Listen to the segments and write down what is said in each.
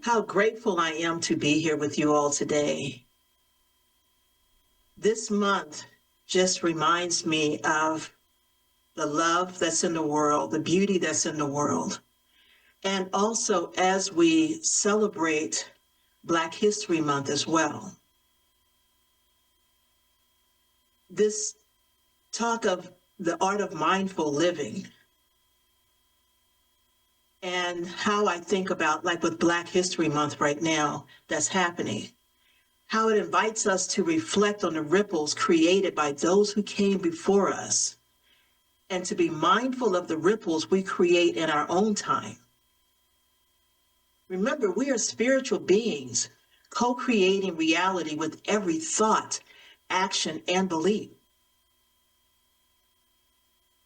How grateful I am to be here with you all today. This month just reminds me of the love that's in the world, the beauty that's in the world. And also as we celebrate Black History Month as well. This talk of the art of mindful living and how I think about, like with Black History Month right now, that's happening, how it invites us to reflect on the ripples created by those who came before us and to be mindful of the ripples we create in our own time. Remember, we are spiritual beings co-creating reality with every thought, action, and belief.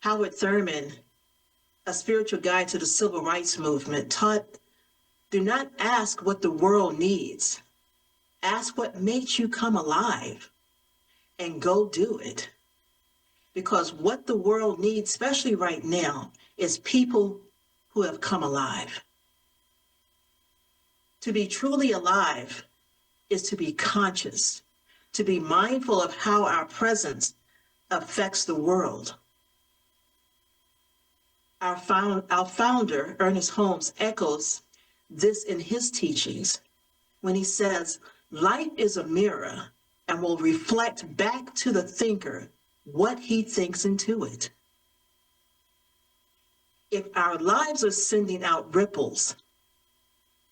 Howard Thurman, a spiritual guide to the civil rights movement, taught, do not ask what the world needs. Ask what makes you come alive and go do it. Because what the world needs, especially right now, is people who have come alive. To be truly alive is to be conscious, to be mindful of how our presence affects the world. Our founder, Ernest Holmes, echoes this in his teachings when he says, life is a mirror and will reflect back to the thinker what he thinks into it. If our lives are sending out ripples,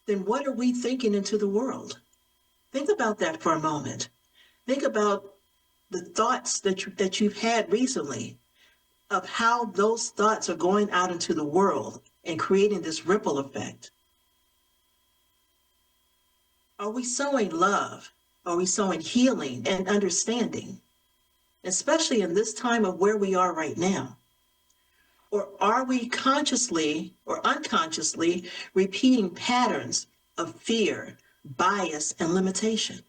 then what are we thinking into the world? Think about that for a moment. Think about the thoughts that you've had recently of how those thoughts are going out into the world and creating this ripple effect. Are we sowing love? Are we sowing healing and understanding? Especially in this time of where we are right now? Or are we consciously or unconsciously repeating patterns of fear, bias, and limitation?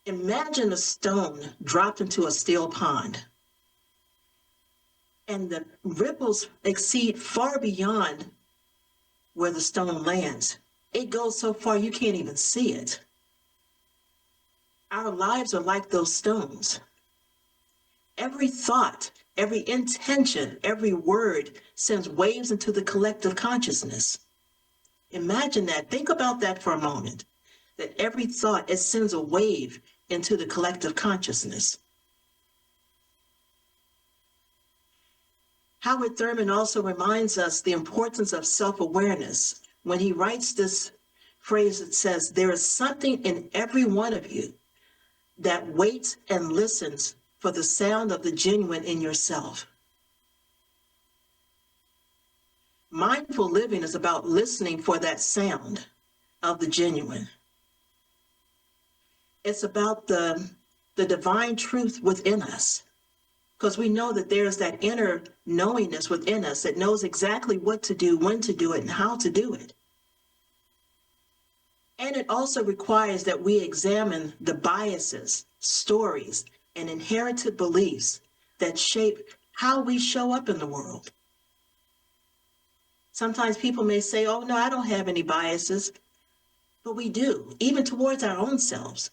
Imagine a stone dropped into a still pond, and the ripples exceed far beyond where the stone lands. It goes so far you can't even see it. Our lives are like those stones. Every thought, every intention, every word sends waves into the collective consciousness. Imagine that. Think about that for a moment, that every thought, it sends a wave into the collective consciousness. Howard Thurman also reminds us the importance of self-awareness when he writes this phrase that says, there is something in every one of you that waits and listens for the sound of the genuine in yourself. Mindful living is about listening for that sound of the genuine. It's about the divine truth within us, because we know that there's that inner knowingness within us that knows exactly what to do, when to do it, and how to do it. And it also requires that we examine the biases, stories, and inherited beliefs that shape how we show up in the world. Sometimes people may say, oh, no, I don't have any biases. But we do, even towards our own selves.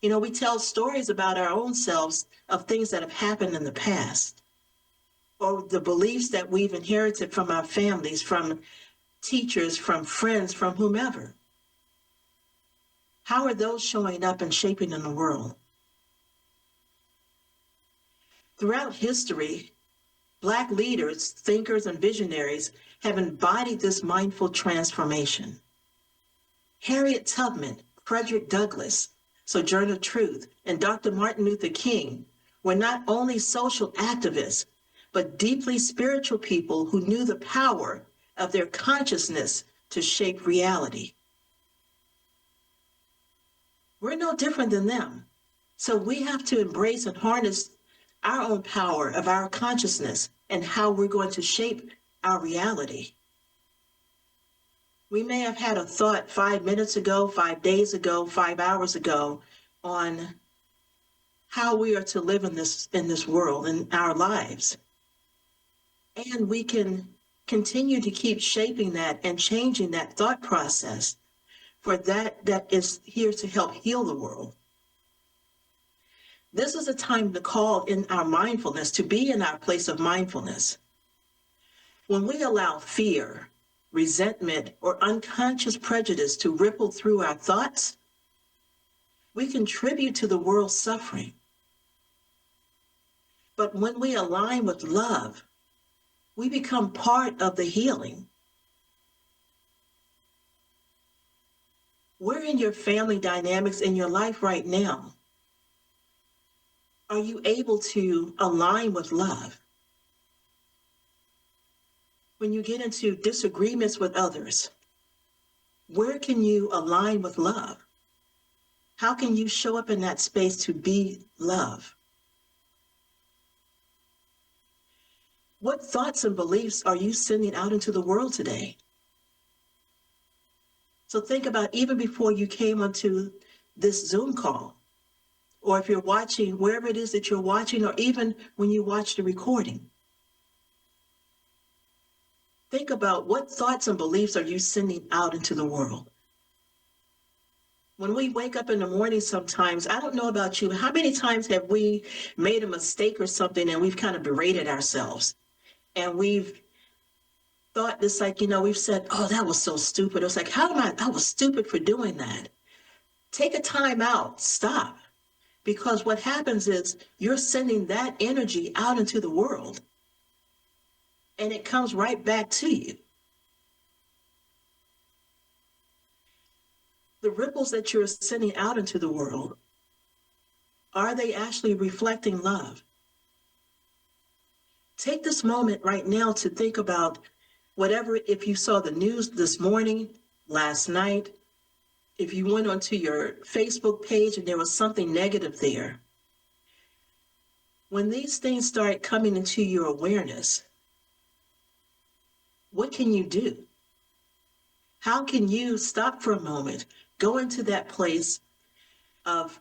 You know, we tell stories about our own selves of things that have happened in the past, or the beliefs that we've inherited from our families, from teachers, from friends, from whomever. How are those showing up and shaping in the world? Throughout history, Black leaders, thinkers, and visionaries have embodied this mindful transformation. Harriet Tubman, Frederick Douglass, Sojourner Truth, and Dr. Martin Luther King were not only social activists, but deeply spiritual people who knew the power of their consciousness to shape reality. We're no different than them. So we have to embrace and harness our own power of our consciousness and how we're going to shape our reality. We may have had a thought 5 minutes ago, 5 days ago, 5 hours ago on how we are to live in this world, in our lives. And we can continue to keep shaping that and changing that thought process for that is here to help heal the world. This is a time to call in our mindfulness, to be in our place of mindfulness. When we allow fear, resentment, or unconscious prejudice to ripple through our thoughts, we contribute to the world's suffering. But when we align with love, we become part of the healing. Where in your family dynamics in your life right now are you able to align with love? When you get into disagreements with others, where can you align with love? How can you show up in that space to be love? What thoughts and beliefs are you sending out into the world today? So think about even before you came onto this Zoom call, or if you're watching, wherever it is that you're watching, or even when you watch the recording. Think about what thoughts and beliefs are you sending out into the world? When we wake up in the morning sometimes, I don't know about you, how many times have we made a mistake or something and we've kind of berated ourselves? And we've thought this like, we've said, oh, that was so stupid. It's like, I was stupid for doing that. Take a time out, stop. Because what happens is you're sending that energy out into the world and it comes right back to you. The ripples that you're sending out into the world, are they actually reflecting love? Take this moment right now to think about whatever, if you saw the news this morning, last night, if you went onto your Facebook page and there was something negative there. When these things start coming into your awareness, what can you do? How can you stop for a moment, go into that place of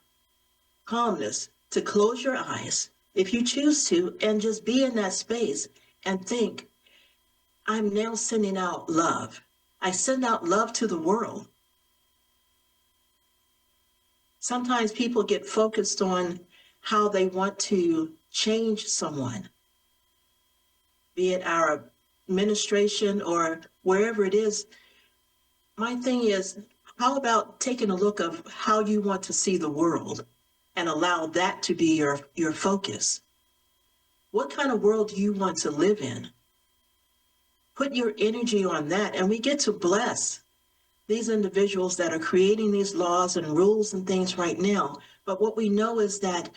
calmness, to close your eyes, if you choose to, and just be in that space and think, I'm now sending out love. I send out love to the world. Sometimes people get focused on how they want to change someone, be it our administration or wherever it is. My thing is, how about taking a look of how you want to see the world and allow that to be your focus? What kind of world do you want to live in? Put your energy on that, and we get to bless these individuals that are creating these laws and rules and things right now. But what we know is that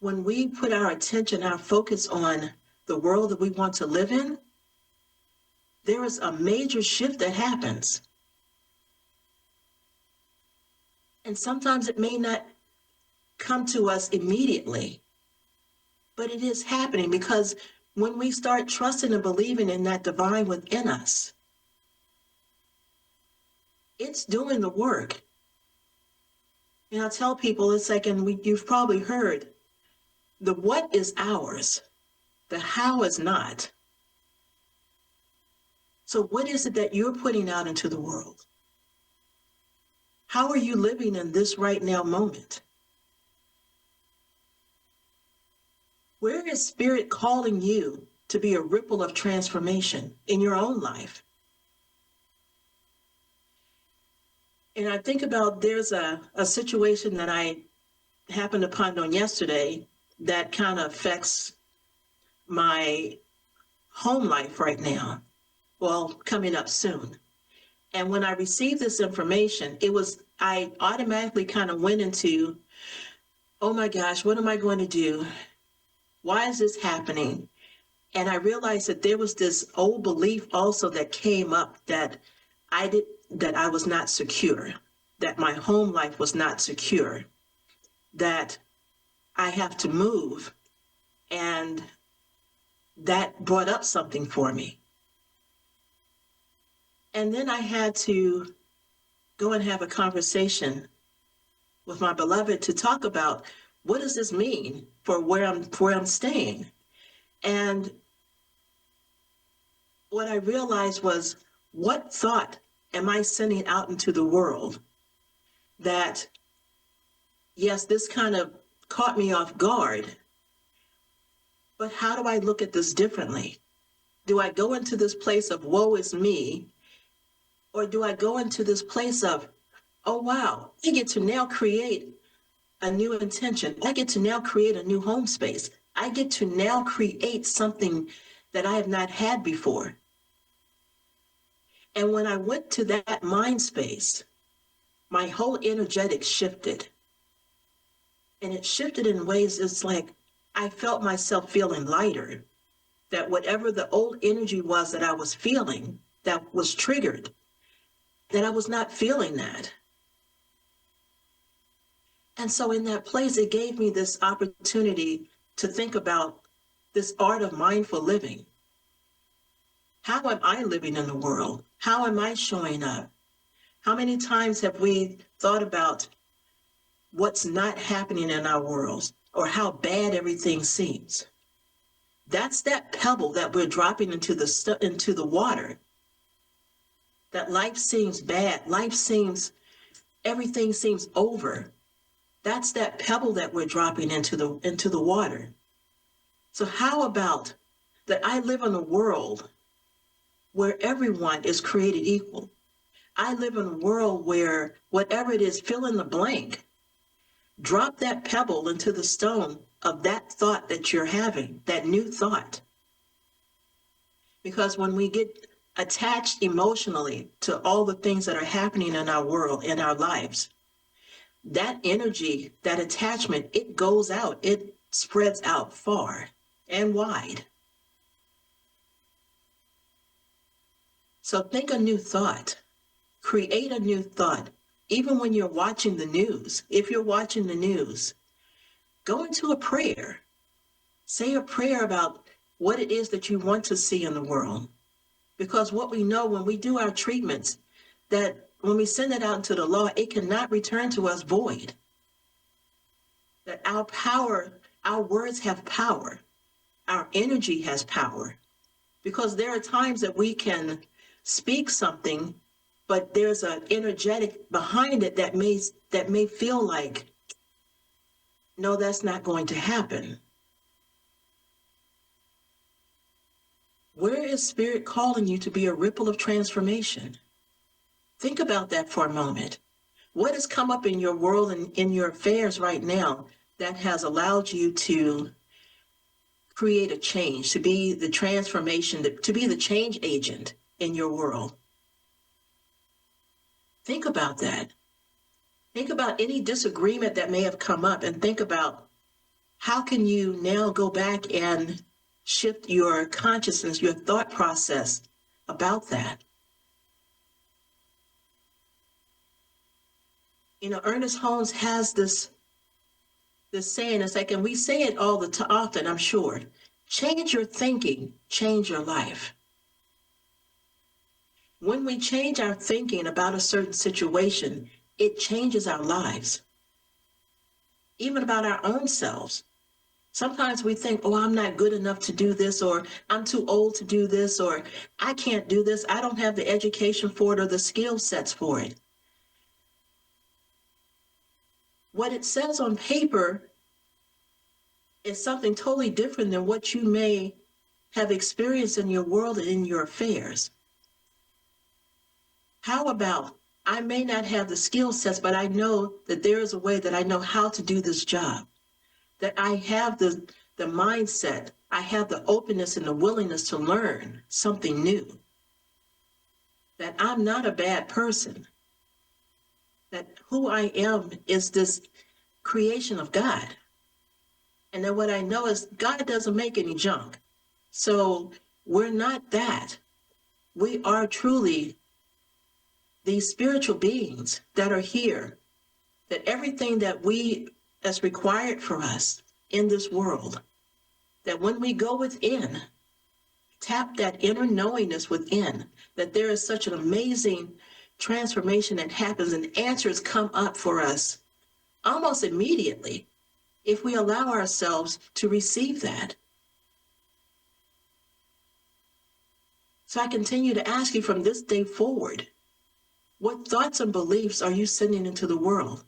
when we put our attention, our focus on the world that we want to live in, there is a major shift that happens. And sometimes it may not come to us immediately, but it is happening because when we start trusting and believing in that divine within us, it's doing the work. And I tell people, it's like, and you've probably heard, the what is ours, the how is not. So what is it that you're putting out into the world? How are you living in this right now moment? Where is Spirit calling you to be a ripple of transformation in your own life? And I think about there's a situation that I happened upon on yesterday that kind of affects my home life right now. Well, coming up soon. And when I received this information, I automatically kind of went into, oh my gosh, what am I going to do? Why is this happening? And I realized that there was this old belief also that came up that I was not secure, that my home life was not secure, that I have to move. And that brought up something for me. And then I had to go and have a conversation with my beloved to talk about what does this mean for where I'm staying. And what I realized was, what thought am I sending out into the world that, yes, this kind of caught me off guard, but how do I look at this differently? Do I go into this place of woe is me, or do I go into this place of, oh wow, I get to now create a new intention. I get to now create a new home space. I get to now create something that I have not had before. And when I went to that mind space, my whole energetic shifted. And it shifted in ways, it's like I felt myself feeling lighter, that whatever the old energy was that I was feeling, that was triggered, that I was not feeling that. And so in that place, it gave me this opportunity to think about this art of mindful living. How am I living in the world? How am I showing up? How many times have we thought about what's not happening in our worlds or how bad everything seems? That's that pebble that we're dropping into the water. That life seems bad. Everything seems over. That's that pebble that we're dropping into the water. So how about that I live in a world where everyone is created equal? I live in a world where whatever it is, fill in the blank. Drop that pebble into the stone of that thought that you're having, that new thought. Because when we get attached emotionally to all the things that are happening in our world, in our lives, that energy, that attachment, it goes out, it spreads out far and wide. So think a new thought, create a new thought. Even when you're watching the news, if you're watching the news, go into a prayer. Say a prayer about what it is that you want to see in the world. Because what we know when we do our treatments, that when we send it out into the law, it cannot return to us void. That our power, our words have power. Our energy has power. Because there are times that we can speak something, but there's an energetic behind it that may feel like, no, that's not going to happen. Where is Spirit calling you to be a ripple of transformation? Think about that for a moment. What has come up in your world and in your affairs right now that has allowed you to create a change, to be the transformation, to be the change agent in your world? Think about that. Think about any disagreement that may have come up and think about how can you now go back and shift your consciousness, your thought process about that. You know, Ernest Holmes has this saying, it's like, and we say it all the often, I'm sure, change your thinking, change your life. When we change our thinking about a certain situation, it changes our lives, even about our own selves. Sometimes we think, oh, I'm not good enough to do this, or I'm too old to do this, or I can't do this. I don't have the education for it or the skill sets for it. What it says on paper is something totally different than what you may have experienced in your world and in your affairs. How about, I may not have the skill sets, but I know that there is a way that I know how to do this job, that I have the mindset, I have the openness and the willingness to learn something new, that I'm not a bad person, that who I am is this creation of God. And then what I know is God doesn't make any junk. So we're not that. We are truly these spiritual beings that are here, that everything that's required for us in this world, that when we go within, tap that inner knowingness within, that there is such an amazing transformation that happens and answers come up for us almost immediately if we allow ourselves to receive that. So I continue to ask you from this day forward, what thoughts and beliefs are you sending into the world?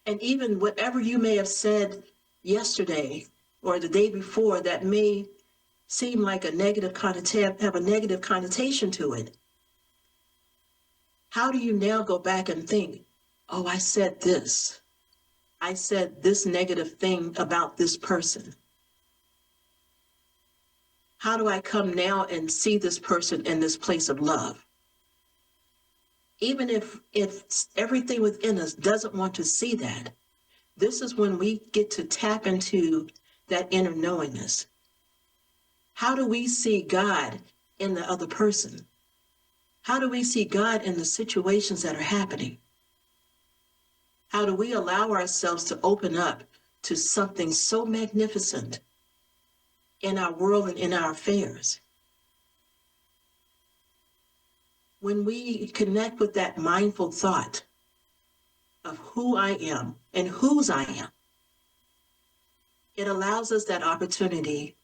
And even whatever you may have said yesterday or the day before that may seem like a negative connotation, have a negative connotation to it. How do you now go back and think, oh, I said this. I said this negative thing about this person. How do I come now and see this person in this place of love? Even if everything within us doesn't want to see that, this is when we get to tap into that inner knowingness. How do we see God in the other person? How do we see God in the situations that are happening? How do we allow ourselves to open up to something so magnificent in our world and in our affairs? When we connect with that mindful thought of who I am and whose I am, it allows us that opportunity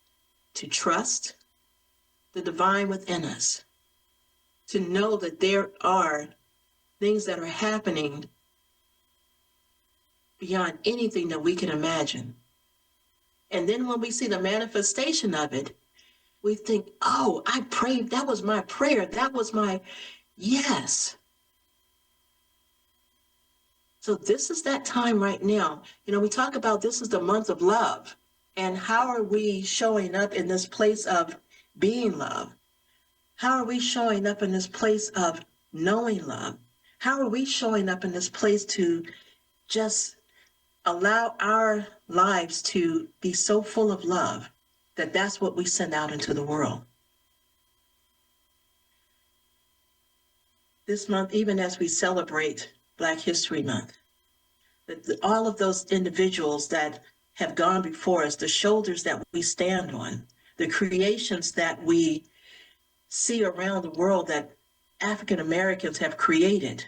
to trust the divine within us, to know that there are things that are happening beyond anything that we can imagine. And then when we see the manifestation of it, we think, oh, I prayed, that was my prayer, that was my yes. So this is that time right now. We talk about this is the month of love. And how are we showing up in this place of being love? How are we showing up in this place of knowing love? How are we showing up in this place to just allow our lives to be so full of love that that's what we send out into the world? This month, even as we celebrate Black History Month, all of those individuals that have gone before us, the shoulders that we stand on, the creations that we see around the world that African Americans have created,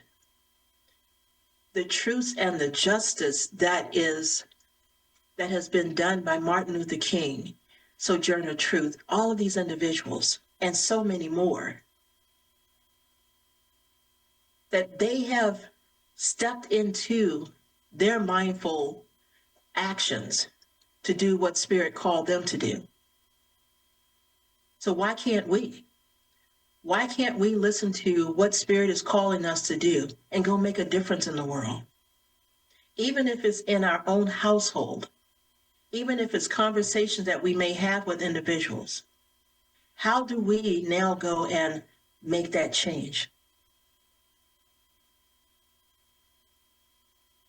the truth and the justice that has been done by Martin Luther King, Sojourner Truth, all of these individuals, and so many more, that they have stepped into their mindful actions to do what Spirit called them to do. So why can't we? Why can't we listen to what Spirit is calling us to do and go make a difference in the world? Even if it's in our own household, even if it's conversations that we may have with individuals, how do we now go and make that change?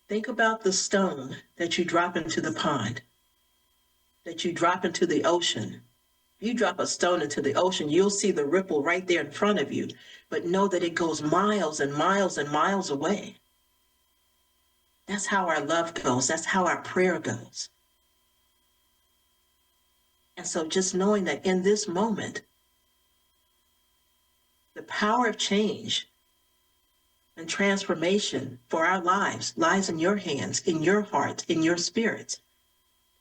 Think about the stone that you drop into the pond, that you drop into the ocean. If you drop a stone into the ocean, you'll see the ripple right there in front of you, but know that it goes miles and miles and miles away. That's how our love goes. That's how our prayer goes. And so just knowing that in this moment, the power of change and transformation for our lives lies in your hands, in your heart, in your spirit.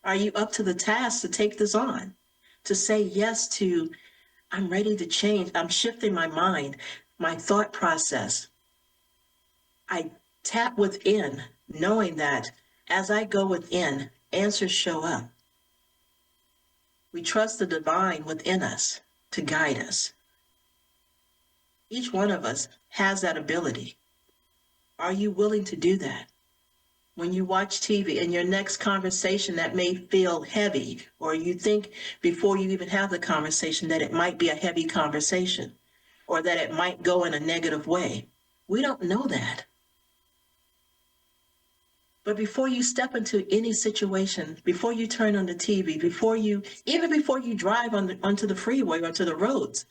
Are you up to the task to take this on? To say yes to, I'm ready to change. I'm shifting my mind, my thought process. I tap within, knowing that as I go within, answers show up. We trust the divine within us to guide us. Each one of us has that ability. Are you willing to do that? When you watch TV, in your next conversation that may feel heavy, or you think before you even have the conversation that it might be a heavy conversation, or that it might go in a negative way. We don't know that. But before you step into any situation, before you turn on the TV, even before you drive onto the freeway or to the roads,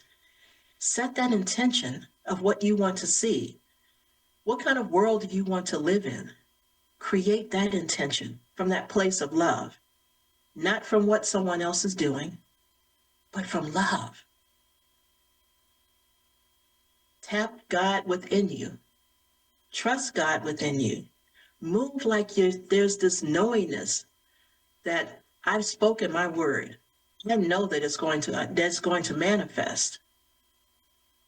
set that intention of what you want to see. What kind of world do you want to live in? Create that intention from that place of love, not from what someone else is doing, but from love. Tap God within you. Trust God within you. Move like there's this knowingness that I've spoken my word. I know that that's going to manifest.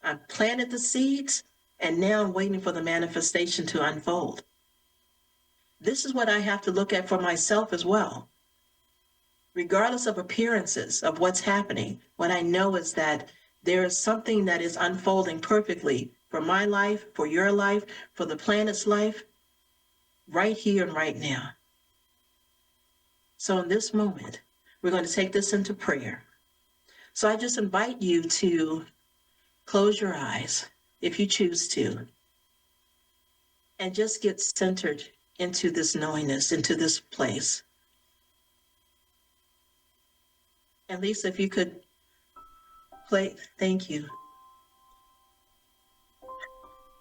I've planted the seeds, and now I'm waiting for the manifestation to unfold. This is what I have to look at for myself as well. Regardless of appearances of what's happening, what I know is that there is something that is unfolding perfectly for my life, for your life, for the planet's life, right here and right now. So in this moment, we're going to take this into prayer. So I just invite you to close your eyes, if you choose to, and just get centered into this knowingness, into this place. And Lisa, if you could play, thank you.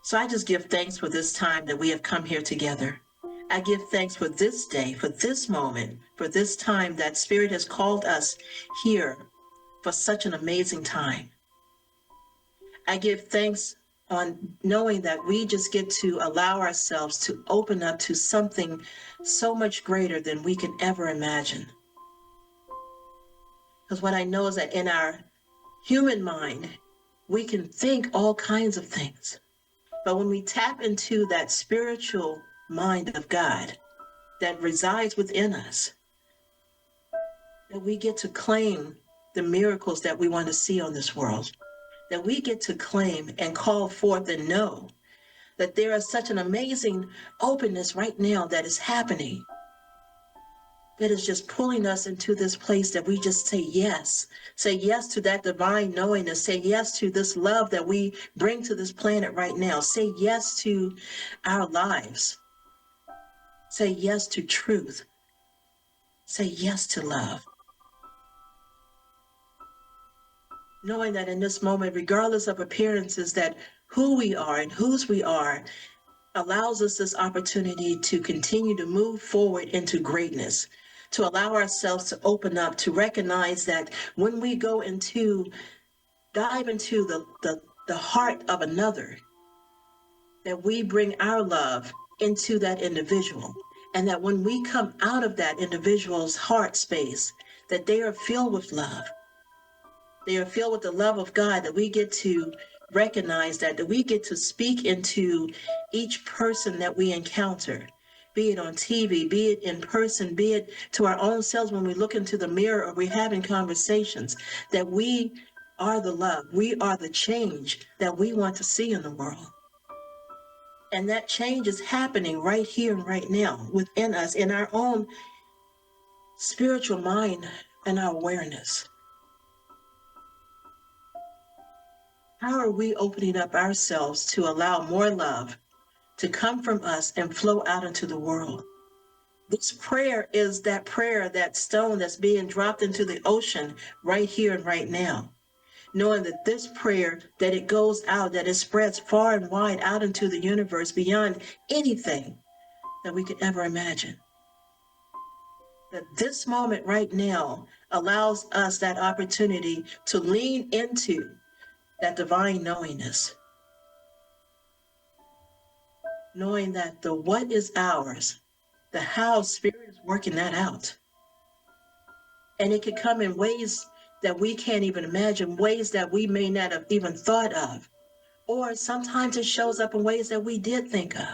So I just give thanks for this time that we have come here together. I give thanks for this day, for this moment, for this time that Spirit has called us here for such an amazing time. I give thanks on knowing that we just get to allow ourselves to open up to something so much greater than we can ever imagine. Because what I know is that in our human mind, we can think all kinds of things. But when we tap into that spiritual mind of God that resides within us, that we get to claim the miracles that we want to see on this world, that we get to claim and call forth and know that there is such an amazing openness right now that is happening, that is just pulling us into this place that we just say yes to that divine knowingness, say yes to this love that we bring to this planet right now, say yes to our lives, say yes to truth, say yes to love. Knowing that in this moment, regardless of appearances, that who we are and whose we are allows us this opportunity to continue to move forward into greatness, to allow ourselves to open up, to recognize that when we go dive into the heart of another, that we bring our love into that individual. And that when we come out of that individual's heart space, that they are filled with love. They are filled with the love of God, that we get to recognize that we get to speak into each person that we encounter, be it on TV, be it in person, be it to our own selves when we look into the mirror or we're having conversations, that we are the love, we are the change that we want to see in the world. And that change is happening right here and right now within us, in our own spiritual mind and our awareness. How are we opening up ourselves to allow more love to come from us and flow out into the world? This prayer is that prayer, that stone that's being dropped into the ocean right here and right now. Knowing that this prayer, that it goes out, that it spreads far and wide out into the universe beyond anything that we could ever imagine. That this moment right now allows us that opportunity to lean into that divine knowingness. Knowing that the what is ours, the how, Spirit is working that out. And it could come in ways that we can't even imagine, ways that we may not have even thought of. Or sometimes it shows up in ways that we did think of.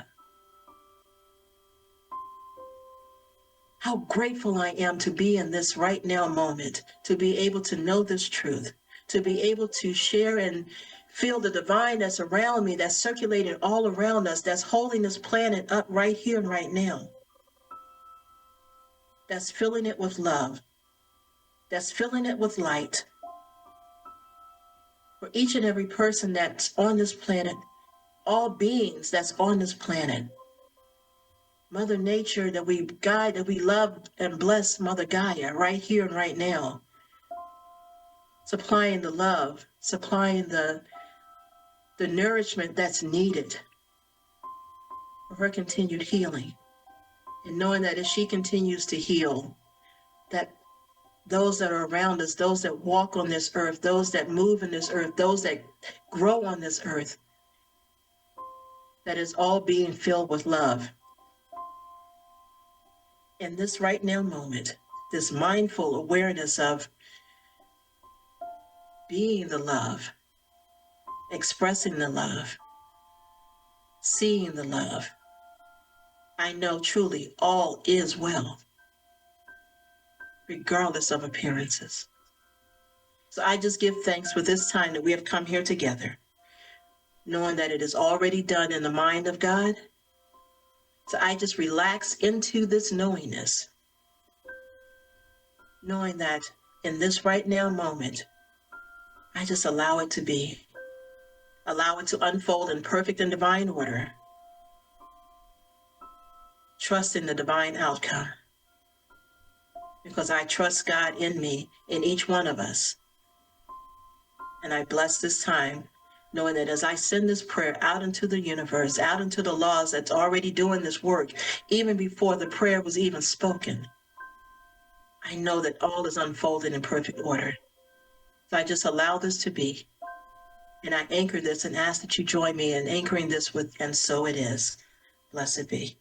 How grateful I am to be in this right now moment, to be able to know this truth, to be able to share and feel the divine that's around me, that's circulating all around us, that's holding this planet up right here and right now. That's filling it with love, that's filling it with light. For each and every person that's on this planet, all beings that's on this planet. Mother Nature that we guide, that we love and bless, Mother Gaia, right here and right now. Supplying the love, supplying the nourishment that's needed for her continued healing. And knowing that as she continues to heal, that those that are around us, those that walk on this earth, those that move in this earth, those that grow on this earth, that is all being filled with love. In this right now moment, this mindful awareness of being the love, expressing the love, seeing the love, I know truly all is well, regardless of appearances. So I just give thanks for this time that we have come here together, knowing that it is already done in the mind of God. So I just relax into this knowingness, knowing that in this right now moment, I just allow it to be, allow it to unfold in perfect and divine order, trust in the divine outcome, because I trust God in me, in each one of us. And I bless this time, knowing that as I send this prayer out into the universe, out into the laws that's already doing this work, even before the prayer was even spoken, I know that all is unfolding in perfect order. So I just allow this to be. And I anchor this and ask that you join me in anchoring this with, and so it is. Blessed be.